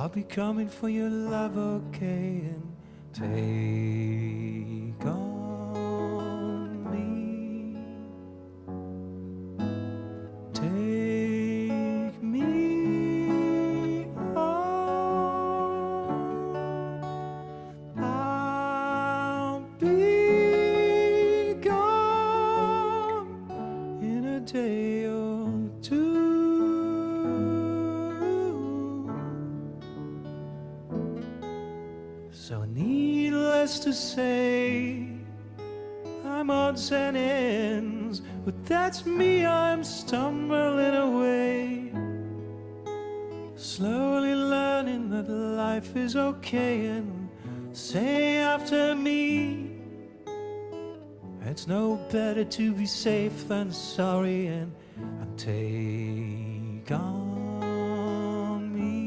I'll be coming for your love, okay, and take on me. Take me on. I'll be gone in a day or two. So needless to say, I'm odds and ends, but that's me, I'm stumbling away, slowly learning that life is okay, and say after me, it's no better to be safe than sorry, and take on.